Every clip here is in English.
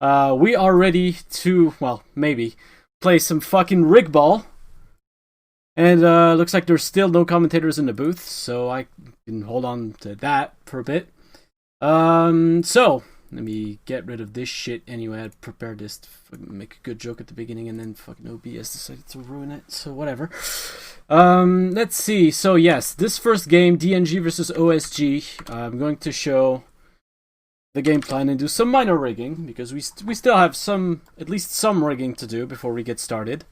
We are ready to, well, maybe, play some fucking rig ball. And looks like there's still no commentators in the booth, so I can hold on to that for a bit. So let me get rid of this shit anyway. I prepared this to make a good joke at the beginning, and then fucking OBS decided to ruin it. So whatever. Let's see. So yes, this first game, DNG versus OSG. I'm going to show the game plan and do some minor rigging because we still have at least some rigging to do before we get started.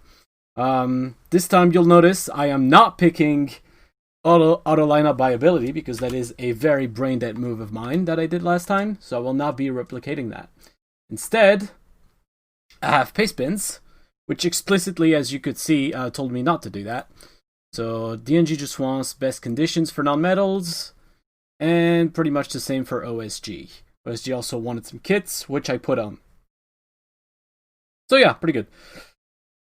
This time you'll notice I am not picking auto lineup by ability because that is a very brain dead move of mine that I did last time, so I will not be replicating that. Instead, I have paste bins, which explicitly, as you could see, told me not to do that. So DNG just wants best conditions for non-metals, and pretty much the same for OSG. OSG also wanted some kits, which I put on. So yeah, pretty good.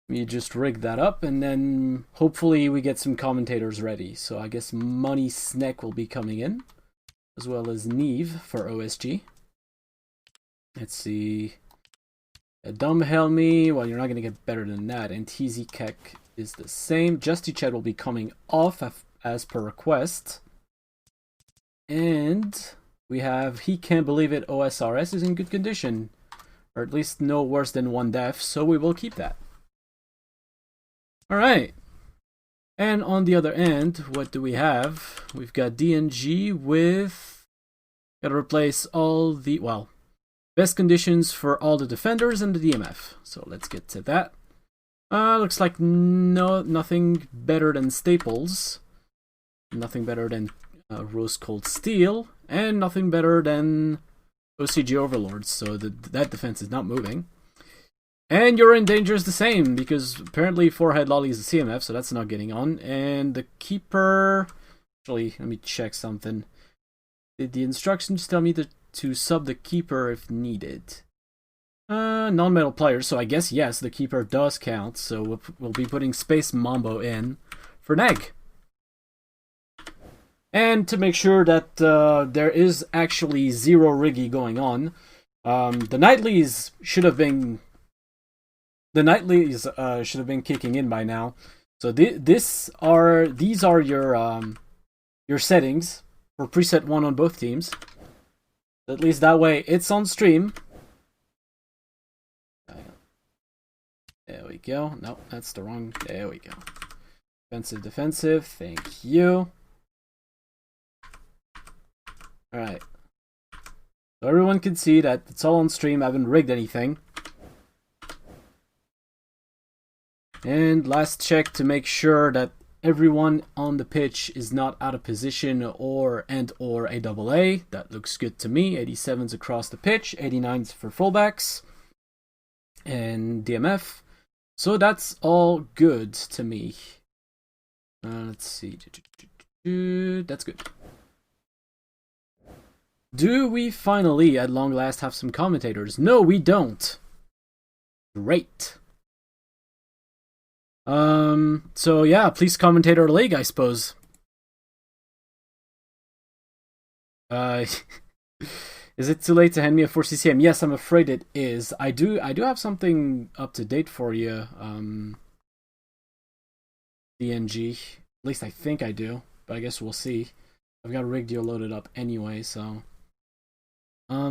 We just rig that up, and then hopefully we get some commentators ready. So I guess Money Snack will be coming in, as well as Neve for OSG. Let's see. Dumb Helmy, well, you're not going to get better than that. And TZ Kek is the same. Justy Chat will be coming off as per request. And we have He Can't Believe It OSRS is in good condition, or at least no worse than 1 death, so we will keep that. Alright, and on the other end, what do we have? We've got DNG with, gotta replace all the, well, best conditions for all the defenders and the DMF. So let's get to that. Looks like nothing better than Staples, nothing better than Rose Cold Steel, and nothing better than OCG Overlords, so that defense is not moving. And your Endanger is the same, because apparently Forehead Lolly is a CMF, so that's not getting on. And the Keeper... Actually, let me check something. Did the instructions tell me to sub the Keeper if needed? Non-metal players, so I guess yes, the Keeper does count. So we'll be putting Space Mambo in for Neg. And to make sure that there is actually zero riggy going on, the Nightlies should have been... The Nightlies should have been kicking in by now. So these are your settings for preset 1 on both teams. At least that way it's on stream. There we go. No, that's the wrong. There we go. Defensive, defensive. Thank you. Alright. So everyone can see that it's all on stream. I haven't rigged anything. And last check to make sure that everyone on the pitch is not out of position or a double A. That looks good to me. 87s across the pitch, 89s for fullbacks, and DMF. So that's all good to me. Let's see. That's good. Do we finally, at long last, have some commentators? No, we don't. Great. So yeah, please commentate our league, I suppose. Is it too late to hand me a 4CCM? Yes, I'm afraid it is. I do have something up to date for you, DNG. At least I think I do, but I guess we'll see. I've got Rigdio loaded up anyway, so I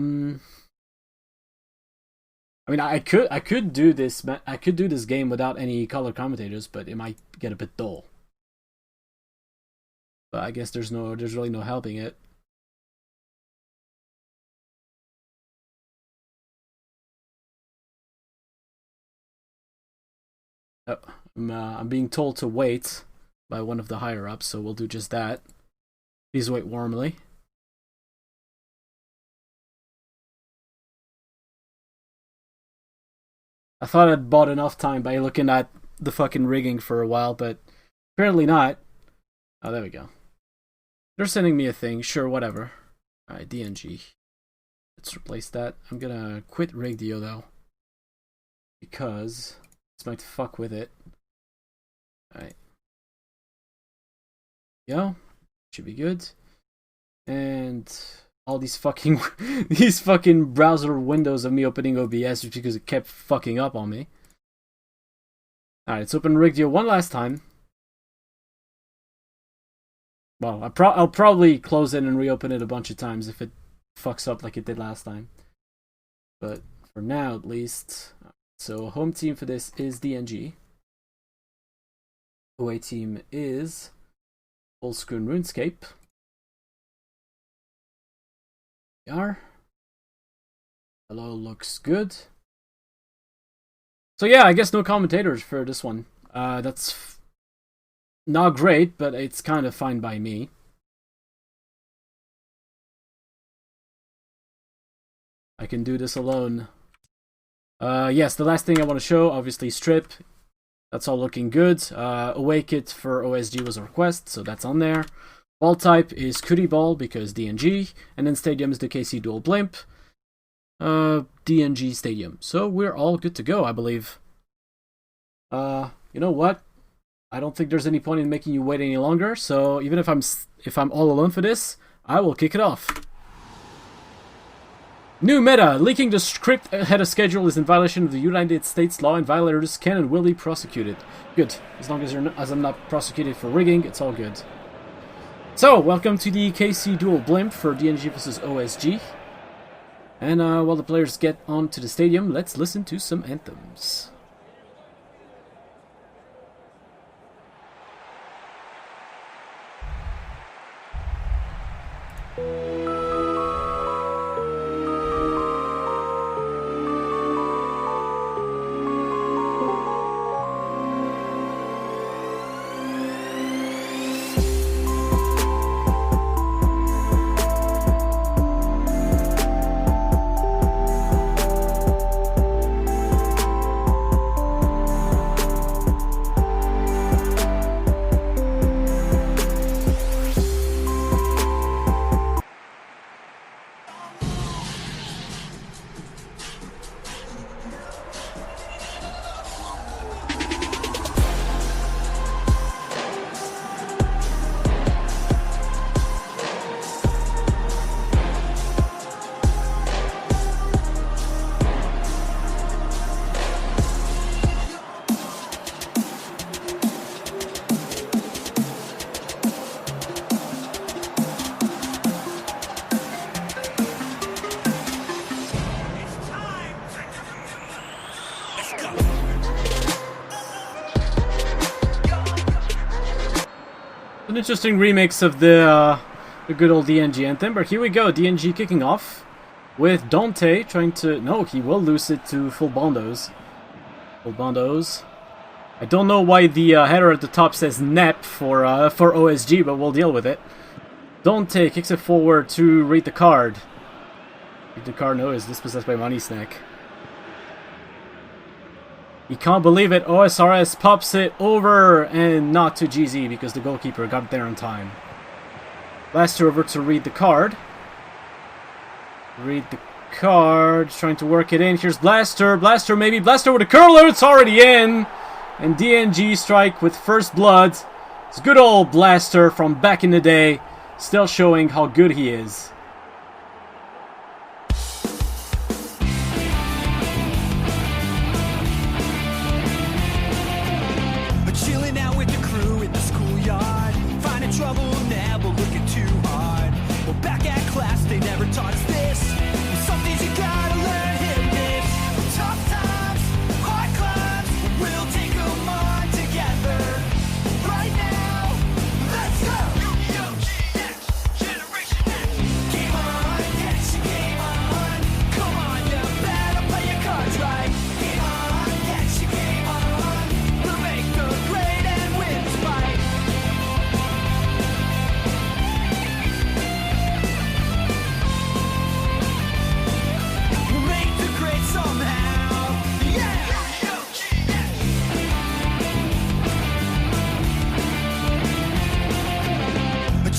mean, I could do this. I could do this game without any color commentators, but it might get a bit dull. But I guess there's really no helping it. Oh, I'm being told to wait by one of the higher ups, so we'll do just that. Please wait warmly. I thought I'd bought enough time by looking at the fucking rigging for a while, but apparently not. Oh, there we go. They're sending me a thing. Sure, whatever. Alright, DNG. Let's replace that. I'm gonna quit Rigdio, though, because this might fuck with it. Alright. Go. Should be good. And all these fucking these fucking browser windows of me opening OBS just because it kept fucking up on me. Alright, let's open Rigdio one last time. Well, I'll probably close it and reopen it a bunch of times if it fucks up like it did last time. But for now, at least. So, home team for this is DNG. Away team is Oldschool RuneScape. We are. Hello looks good. So yeah, I guess no commentators for this one. That's not great, but it's kind of fine by me. I can do this alone. Yes, the last thing I want to show, obviously strip. That's all looking good. Away kit for OSG was a request, so that's on there. Ball type is Cootie Ball because DNG, and then stadium is the KC Dual Blimp. DNG Stadium. So we're all good to go, I believe. You know what? I don't think there's any point in making you wait any longer, so even if I'm all alone for this, I will kick it off. New meta! Leaking the script ahead of schedule is in violation of the United States law, and violators can and will be prosecuted. Good. As long as I'm not prosecuted for rigging, it's all good. So, welcome to the KC Dual Blimp for DNG vs OSG. And while the players get onto the stadium, let's listen to some anthems. An interesting remix of the good old DNG anthem, but here we go, DNG kicking off with Dante trying to... No, he will lose it to Full Bondos. Full Bondos. I don't know why the header at the top says NEP for OSG, but we'll deal with it. Dante kicks it forward to read the card. Read the card, no, is dispossessed by Money Snack. He can't believe it. OSRS pops it over and not to GZ because the goalkeeper got there on time. Blaster over to read the card. Read the card. Trying to work it in. Here's Blaster. Blaster maybe. Blaster with a curler. It's already in. And DNG strike with first blood. It's good old Blaster from back in the day. Still showing how good he is. Trouble never looking too hard. Well, back at class, they never taught us this. Some things you gotta learn, hit this. Tough times, hard climbs, we'll take them on together. Right now, let's go! Yu-Gi-Oh! GX, Generation X. Game on, get your game on. Come on, you better play your cards right. Game on, get your game on. We'll make the grade and win this fight.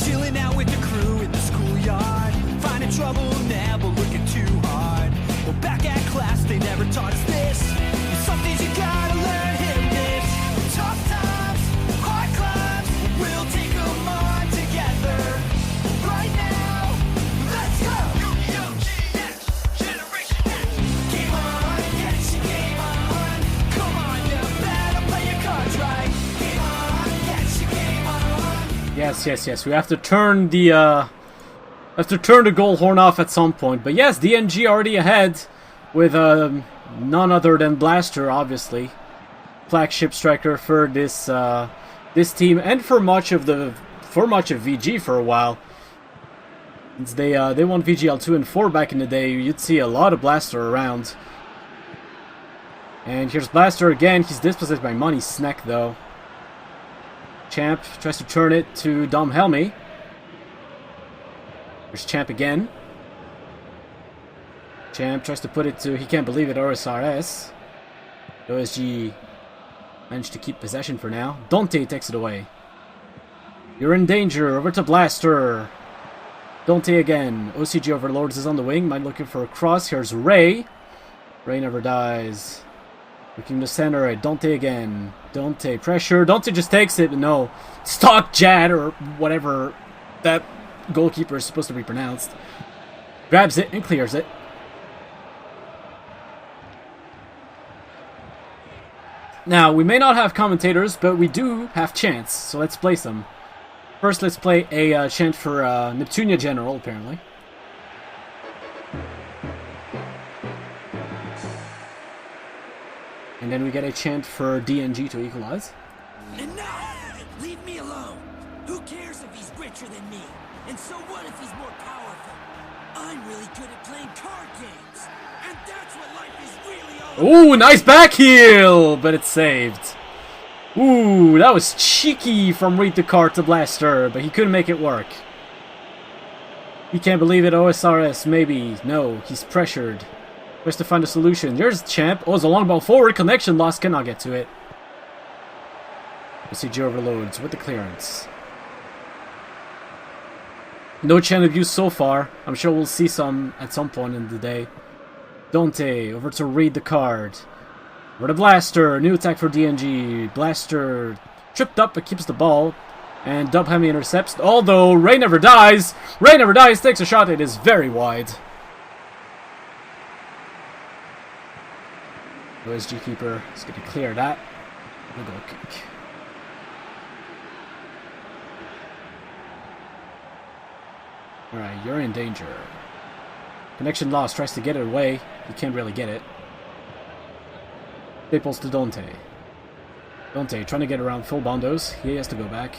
Chilling out with the crew in the schoolyard, finding trouble, never looking too hard. Well, back at class, they never taught us this. Some things you gotta learn, hit or miss. Tough times, hard climbs, we'll take them on together. Right now, let's go! Yes. We have to turn the goal horn off at some point. But yes, DNG already ahead with none other than Blaster, obviously, flagship striker for this this team and for much of VG for a while. Since they won VGL 2 and 4 back in the day, you'd see a lot of Blaster around. And here's Blaster again. He's dispossessed by Money Snack though. Champ tries to turn it to Dom Helmy. There's Champ again. Champ tries to put it to, he can't believe it, OSRS. OSG managed to keep possession for now. Dante takes it away. You're in danger. Over to Blaster. Dante again. OCG Overlords is on the wing. Might looking for a cross. Here's Ray. Ray never dies. Looking to center it. Dante again. Dante pressure. Dante just takes it. No. Stock Jad or whatever that goalkeeper is supposed to be pronounced. Grabs it and clears it. Now, we may not have commentators, but we do have chants, so let's play some. First, let's play a chant for Neptunia General, apparently. And then we get a chant for DNG to equalize. And now, leave me alone. Who cares if he's richer than me? And so what if he's more powerful? I'm really good at playing card games. And that's what life is really all about. Ooh, nice back heel! But it's saved. Ooh, that was cheeky from Read the Card to Blaster, but he couldn't make it work. He can't believe it, OSRS, maybe. No, he's pressured. Tries to find a solution. There's Champ. Oh, it's a long ball forward. Connection lost. Cannot get to it. OCG overloads with the clearance. No chant abuse so far. I'm sure we'll see some at some point in the day. Dante over to Read the Card. Over to Blaster. New attack for DNG. Blaster tripped up but keeps the ball. And Dub Hemi intercepts. Although Ray never dies. Ray never dies. Takes a shot. It is very wide. OSG keeper is going to clear that. A goal kick. Alright, you're in danger. Connection lost. Tries to get it away. He can't really get it. Staples to Dante. Dante trying to get around full bondos. He has to go back.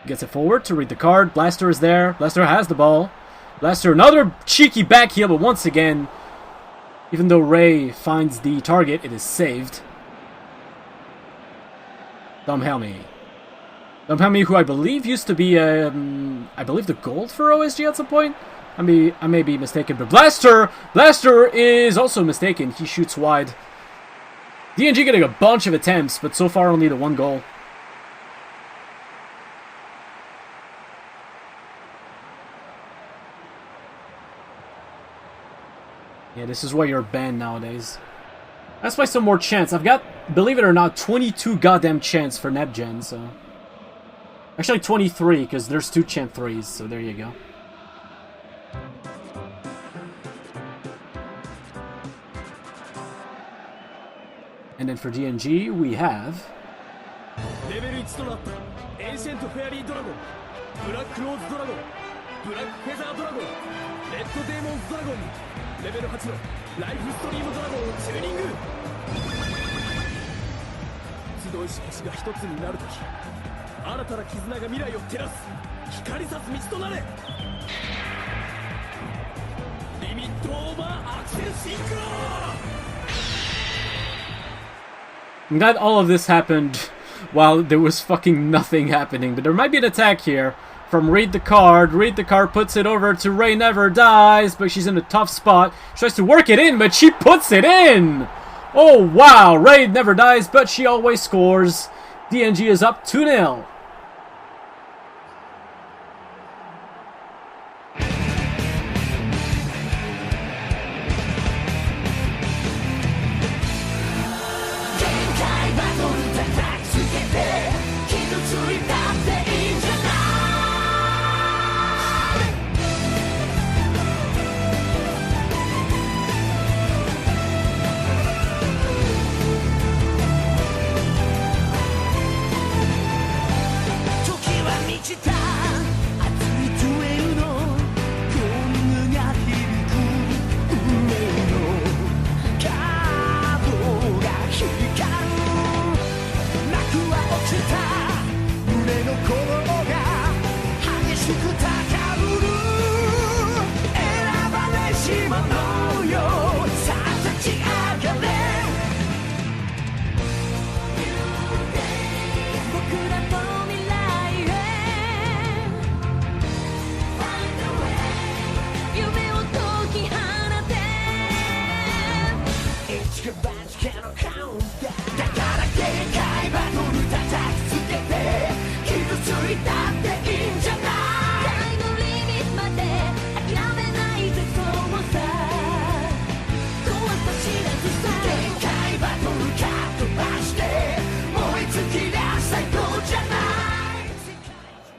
Gets it forward to Read the Card. Blaster is there. Blaster has the ball. Blaster, another cheeky back heel, but once again, even though Ray finds the target, it is saved. Dom Helmy. Dom Helmy, who I believe used to be, I believe the gold for OSG at some point. I may be mistaken, but Blaster is also mistaken. He shoots wide. DNG getting a bunch of attempts, but so far only the one goal. Yeah, this is why you're banned nowadays. Let's play some more chants. I've got, believe it or not, 22 goddamn chants for NetGen, so... Actually 23, because there's 2 chant 3s, so there you go. And then for DNG, we have... Level 1となった Ancient Fairy Dragon, Black Rose Dragon, Black Feather Dragon, Red Demon Dragon, Level 8の Life Stream Dragon をチューニング。集いし星が一つになるとき、新たな絆が未来を照らす光さす道となれ。リミットオーバーアクセルシンクロ。I'm glad all of this happened while there was fucking nothing happening. But there might be an attack here from Read the Card. Read the Card puts it over to Ray Never Dies, but she's in a tough spot. She tries to work it in, but she puts it in! Oh, wow. Ray Never Dies, but she always scores. DNG is up 2-0.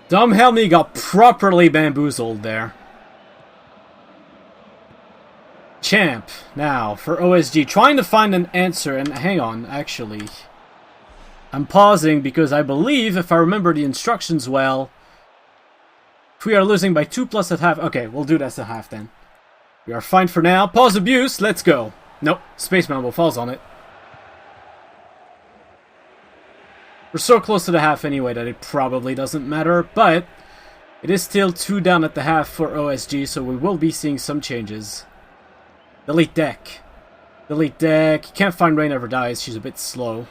Dom Helmy got properly bamboozled there. Champ, now, for OSG. Trying to find an answer, and hang on, actually. I'm pausing because I believe, if I remember the instructions well, if we are losing by 2+ at half... Okay, we'll do that at half then. We are fine for now. Pause abuse, let's go. Nope, Spaceman will falls on it. We're so close to the half anyway that it probably doesn't matter, but it is still 2 down at the half for OSG, so we will be seeing some changes. Delete deck. Delete deck. Can't find Rain Never Dies, she's a bit slow.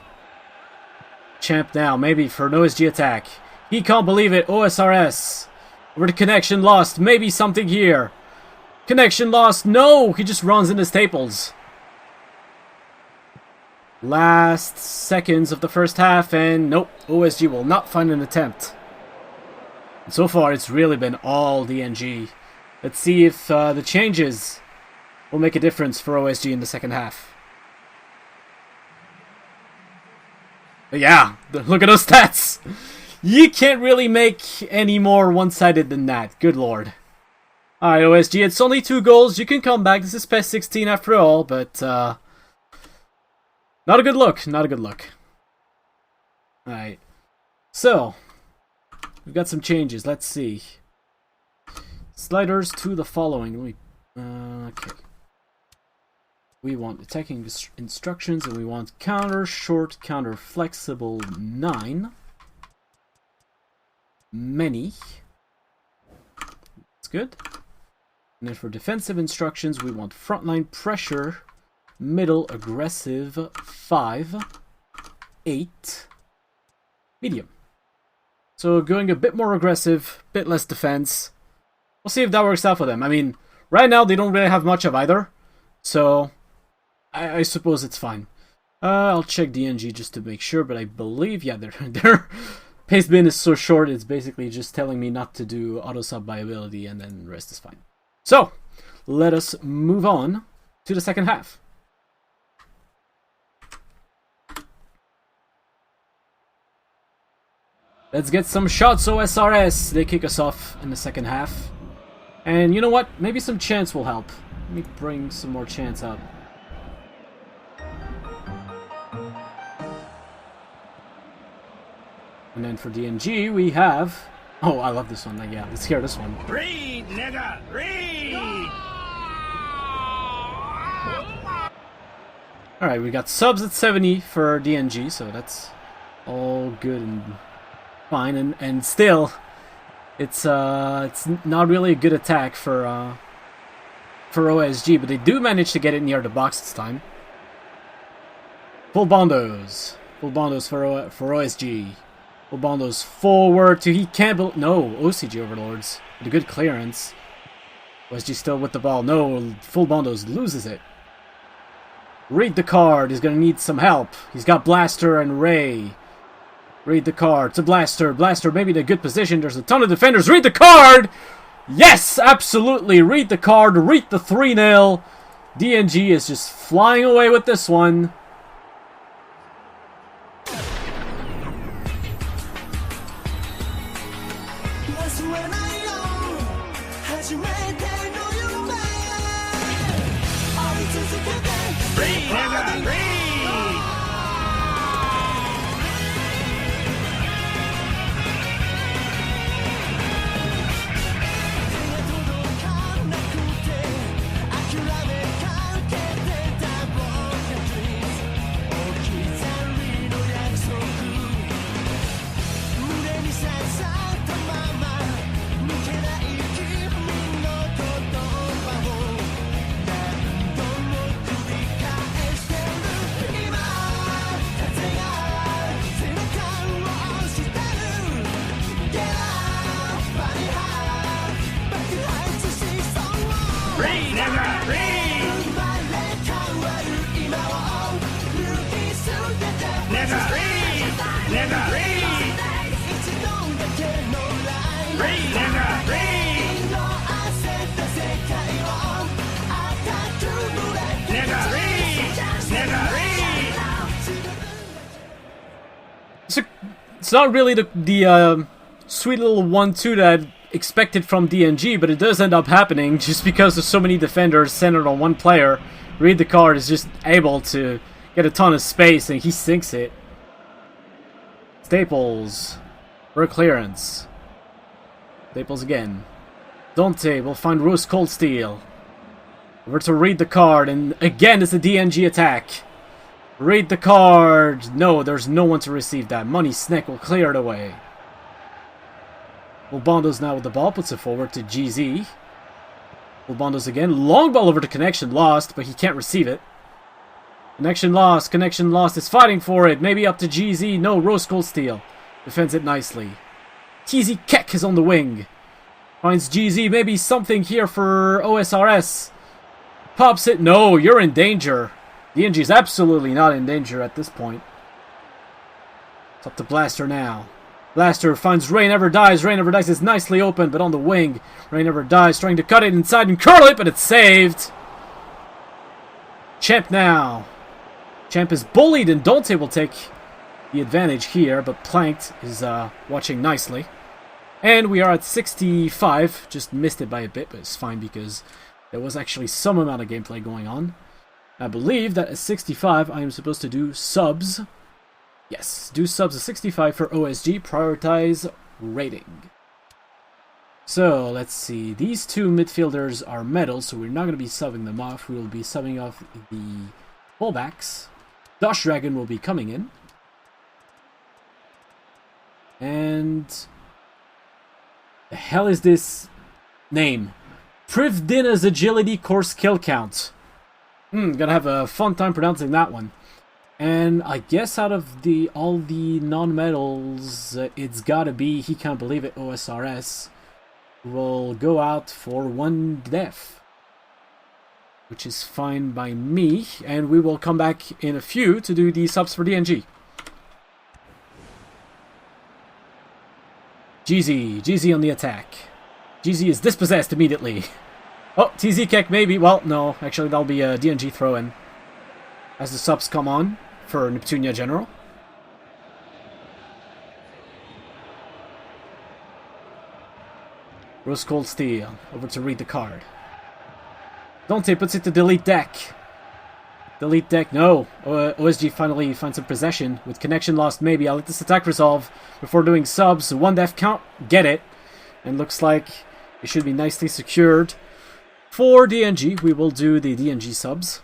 Champ now, maybe for an OSG attack. He can't believe it, OSRS. Over the connection lost, maybe something here. Connection lost, no! He just runs in the staples. Last seconds of the first half, and nope, OSG will not find an attempt. And so far, it's really been all DNG. Let's see if the changes will make a difference for OSG in the second half. But yeah, look at those stats! You can't really make any more one-sided than that, good lord. Alright, OSG, it's only 2 goals, you can come back, this is PES 16 after all, but not a good look, not a good look. Alright, so, we've got some changes, let's see. Sliders to the following, let me, okay. We want attacking instructions, and we want counter, short, counter, flexible, 9. Many. That's good. And then for defensive instructions, we want frontline pressure, middle aggressive, 5, 8, medium. So going a bit more aggressive, bit less defense. We'll see if that works out for them. I mean, right now they don't really have much of either, so I suppose it's fine. I'll check DNG just to make sure, but I believe, yeah, their paste bin is so short, it's basically just telling me not to do auto sub by ability, and then the rest is fine. So, let us move on to the second half. Let's get some shots, OSRS. They kick us off in the second half. And you know what? Maybe some chance will help. Let me bring some more chance up. And then for DNG, we have... Oh, I love this one. Yeah, let's hear this one. Read, nigga! Read! Alright, we got subs at 70 for DNG, so that's all good and fine. And still, it's not really a good attack for OSG, but they do manage to get it near the box this time. Full bondos. Full bondos for OSG. Full bondos forward to he can't no, OCG Overlords. With a good clearance. OSG still with the ball. No, full bondos loses it. Read the card. He's gonna need some help. He's got Blaster and Ray. Read the card. To Blaster. Blaster maybe in a good position. There's a ton of defenders. Read the card! Yes, absolutely. Read the card. Read the 3-0. DNG is just flying away with this one. It's not really the sweet little 1-2 that I'd expected from DNG, but it does end up happening just because there's so many defenders centered on one player. Read the card is just able to get a ton of space, and he sinks it. Staples for a clearance. Staples again. Dante will find Rose Cold Steel. Over to read the card, and again it's a DNG attack. Read the card. No, there's no one to receive that. Money Snack will clear it away. Ulbando's now with the ball, puts it forward to GZ. Ulbando's again. Long ball over to Connection, lost, but he can't receive it. Connection lost, is fighting for it. Maybe up to GZ. No, Rose Cold Steel defends it nicely. TZ Keck is on the wing. Finds GZ, maybe something here for OSRS. Pops it. No, you're in danger. DNG is absolutely not in danger at this point. It's up to Blaster now. Blaster finds Ray Never Dies. Ray Never Dies is nicely open, but on the wing. Ray Never Dies trying to cut it inside and curl it, but it's saved. Champ now. Champ is bullied, and Dante will take the advantage here, but Planked is watching nicely. And we are at 65. Just missed it by a bit, but it's fine because there was actually some amount of gameplay going on. I believe that at 65 I am supposed to do subs. Yes, do subs at 65 for OSG. Prioritize rating. So, let's see. These two midfielders are medals, so we're not going to be subbing them off. We will be subbing off the fullbacks. Dosh Dragon will be coming in. And the hell is this name? Privdina's Agility Course Kill Count. Gonna have a fun time pronouncing that one. And I guess out of all the non-medals, it's gotta be He Can't Believe It OSRS. Will go out for 1 death, which is fine by me, and we will come back in a few to do the subs for DNG. GZ on the attack. GZ is dispossessed immediately. Oh, TZ Keck maybe. Well, no, actually that'll be a DNG throw-in as the subs come on for Neptunia General. Rose Cold Steel over to read the card. Dante puts it to delete deck. Delete deck, no. OSG finally finds some possession with connection lost. Maybe I'll let this attack resolve before doing subs. 1 death count, get it. And looks like it should be nicely secured. For DNG, we will do the DNG subs.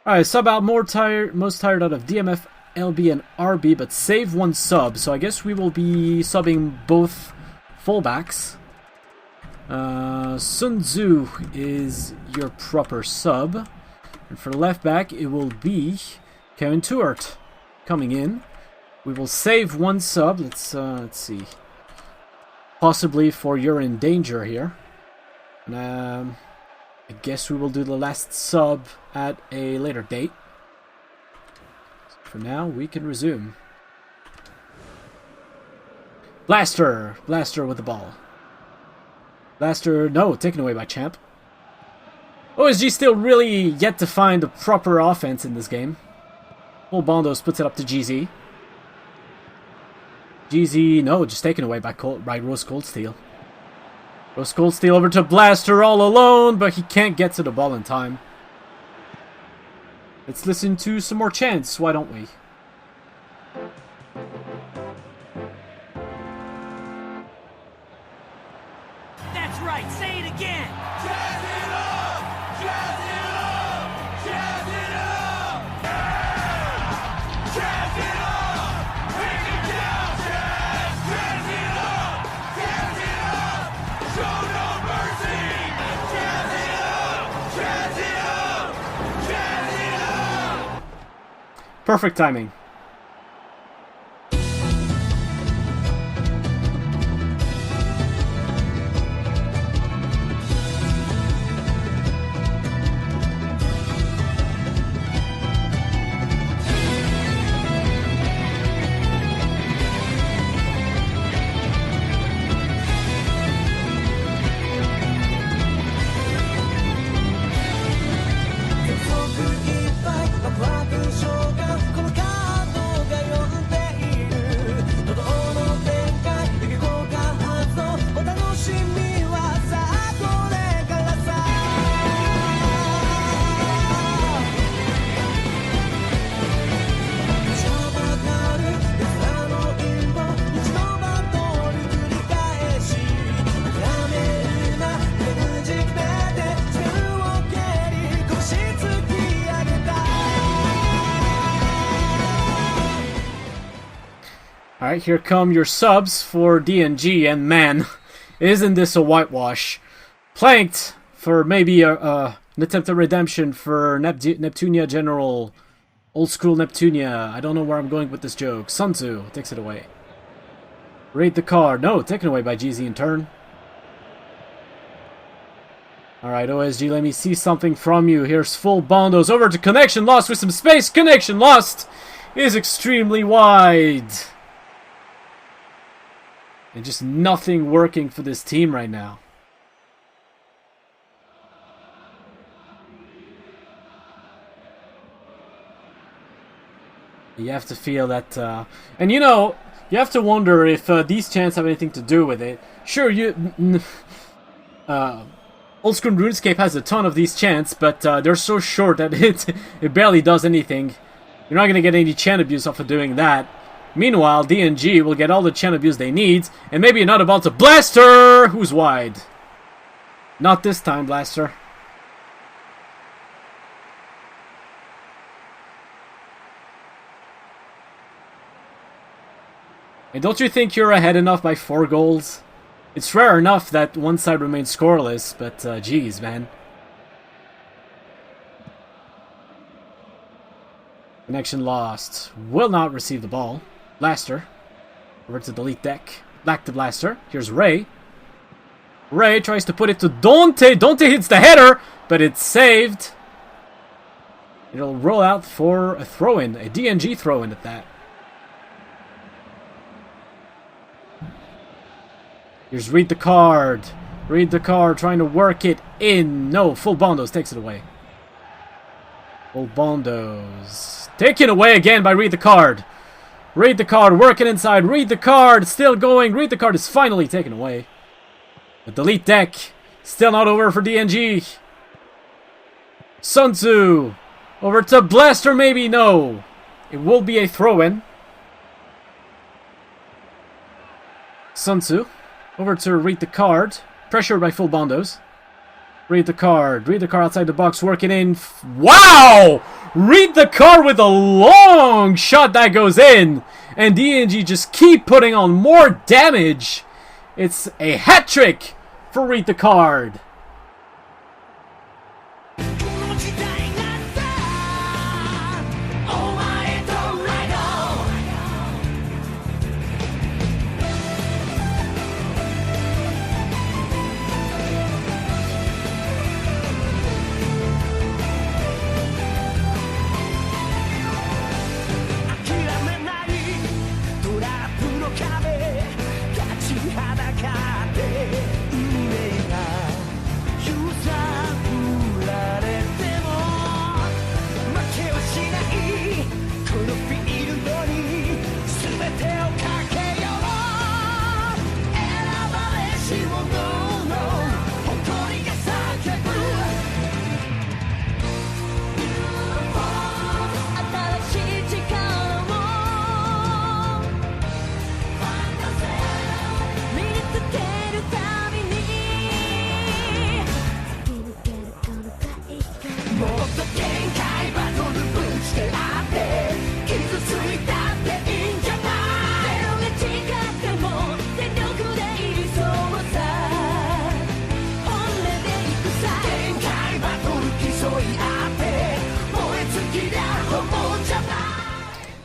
Alright, sub out most tired out of DMF, LB, and RB, but save 1 sub. So I guess we will be subbing both fullbacks. Sun Tzu is your proper sub. And for left back, it will be Kevin Tuart coming in. We will save 1 sub. Let's see. Possibly for You're in Danger here. And I guess we will do the last sub at a later date. So for now, we can resume. Blaster with the ball. Blaster, no, taken away by Champ. OSG still really yet to find the proper offense in this game. Bondos puts it up to GZ. GZ, no, just taken away by Rose Cold Steel. Rose Cold Steel over to Blaster all alone, but he can't get to the ball in time. Let's listen to some more chants, why don't we? That's right, say it again! Jazz it up! Jazz it up! Jazz it up! Jazz it up! Bring it down, Jazz! Jazz it up! Jazz it up! Show no mercy! Jazz it up! Jazz it up! Jazz it up! Perfect timing. Alright, here come your subs for DNG, and man, isn't this a whitewash. Planked for maybe an attempt at redemption for Neptunia General. Old school Neptunia. I don't know where I'm going with this joke. Sun Tzu takes it away. Raid the card. No, taken away by GZ in turn. Alright, OSG, let me see something from you. Here's full bondos. Over to connection lost with some space. Connection lost is extremely wide. And just nothing working for this team right now. You have to feel that, and you know, you have to wonder if these chants have anything to do with it. Sure, Oldschool RuneScape has a ton of these chants, but they're so short that it barely does anything. You're not gonna get any chant abuse off of doing that. Meanwhile, DNG will get all the chant abuse they need, and maybe not about to Blaster, who's wide. Not this time, Blaster. And don't you think you're ahead enough by 4 goals? It's rare enough that one side remains scoreless, but geez, man. Connection lost. Will not receive the ball. Blaster. Over to delete deck. Back to Blaster. Here's Ray. Ray tries to put it to Dante. Dante hits the header, but it's saved. It'll roll out for a throw-in. A DNG throw-in at that. Here's read the card. Read the card, trying to work it in. No, full bondos takes it away. Full bondos. Taken away again by read the card. Read the card, working inside. Read the card, still going. Read the card is finally taken away. The delete deck, still not over for DNG. Sun Tzu. Over to Blaster, maybe? No. It will be a throw-in. Sun Tzu. Over to read the card. Pressured by full bondos. Read the card. Read the card outside the box. Working in. Wow! Read the card with a long shot that goes in. And DNG just keep putting on more damage. It's a hat trick for read the card.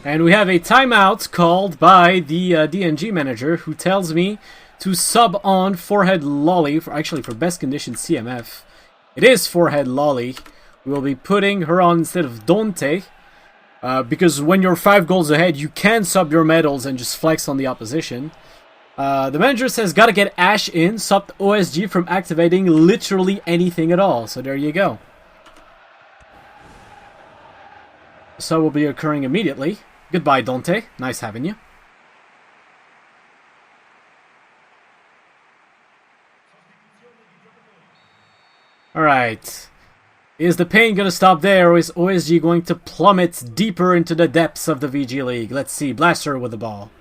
And we have a timeout called by the DNG manager, who tells me to sub on Forehead Lolly, for best condition CMF. It is Forehead Lolly. We will be putting her on instead of Dante, because when you're 5 goals ahead, you can sub your medals and just flex on the opposition. The manager says gotta get Ash in, stop OSG from activating literally anything at all. So there you go. The sub will be occurring immediately. Goodbye, Dante. Nice having you. Alright. Is the pain going to stop there, or is OSG going to plummet deeper into the depths of the VG League? Let's see. Blaster with the ball.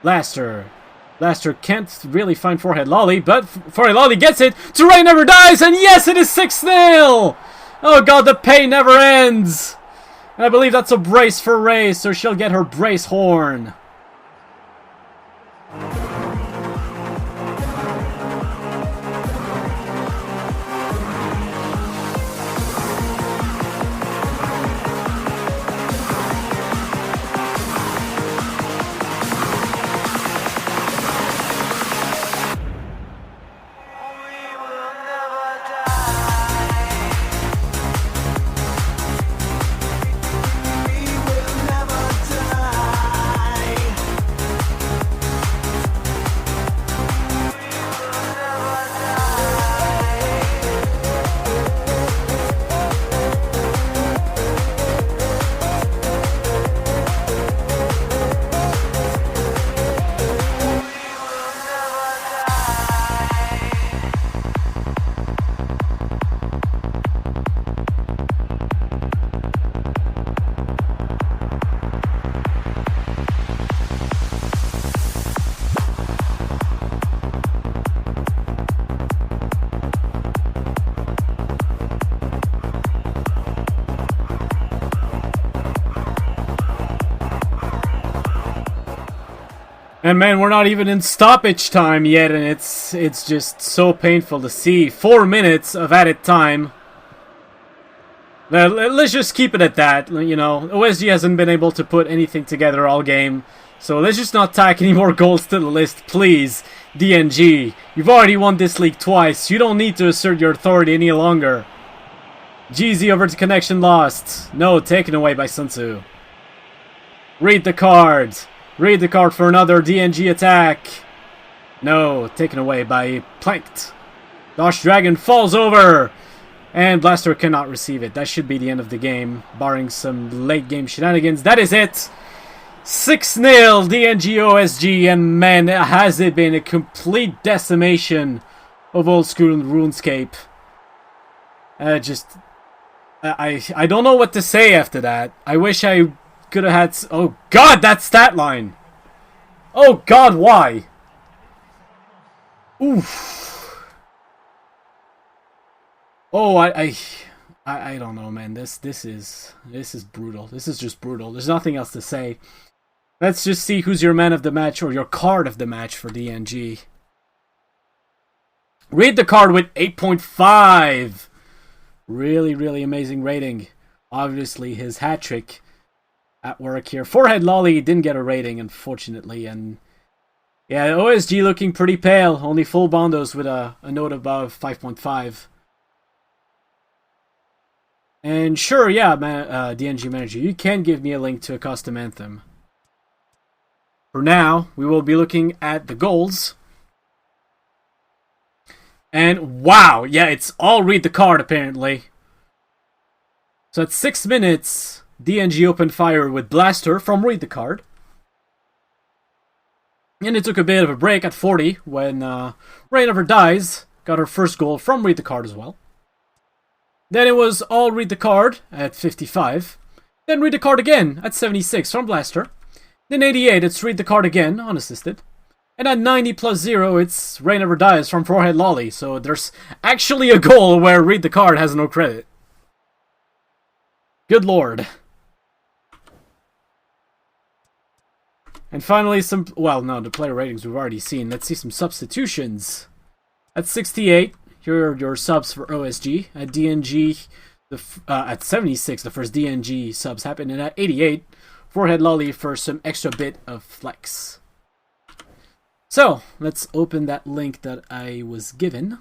Blaster. Blaster can't really find Forehead Lolly, but Forehead Lolly gets it. Terrain never dies, and yes, it is 6-0! Oh god, the pain never ends! And I believe that's a brace for Ray, so she'll get her brace horn. And man, we're not even in stoppage time yet, and it's just so painful to see. 4 minutes of added time. Let's just keep it at that. You know, OSG hasn't been able to put anything together all game. So let's just not tack any more goals to the list, please. DNG, you've already won this league twice. You don't need to assert your authority any longer. GZ over to connection lost. No, taken away by Sun Tzu. Read the card. Read the card for another DNG attack. No, taken away by Planked. Dosh Dragon falls over. And Blaster cannot receive it. That should be the end of the game, barring some late game shenanigans. That is it. 6-0 DNG OSG, and man, has it been a complete decimation of Oldschool and Runescape. I don't know what to say after that. I wish I could have had... Oh god, that stat line! Oh god, why? Oof. Oh, I don't know, man. This is brutal. This is just brutal. There's nothing else to say. Let's just see who's your man of the match or your card of the match for DNG. Read the card with 8.5. Really, really amazing rating. Obviously, his hat trick at work here. Forehead Lolly didn't get a rating, unfortunately, and yeah, OSG looking pretty pale. Only full bondos with a note above 5.5. And sure, yeah, DNG Manager, you can give me a link to a custom anthem. For now, we will be looking at the goals. And wow, yeah, it's all read the card apparently. So at 6 minutes, DNG opened fire with Blaster from read the card. And it took a bit of a break at 40 when Rain Never Dies got her first goal from read the card as well. Then it was all read the card at 55. Then read the card again at 76 from Blaster. Then 88, it's read the card again, unassisted. And at 90 plus 0, it's Rain Never Dies from Forehead Lolly. So there's actually a goal where read the card has no credit. Good lord. And finally some... Well, no, the player ratings we've already seen. Let's see some substitutions. At 68... Here are your subs for OSG. At DNG, at 76, the first DNG subs happened. And at 88, Forehead Lolly for some extra bit of flex. So, let's open that link that I was given.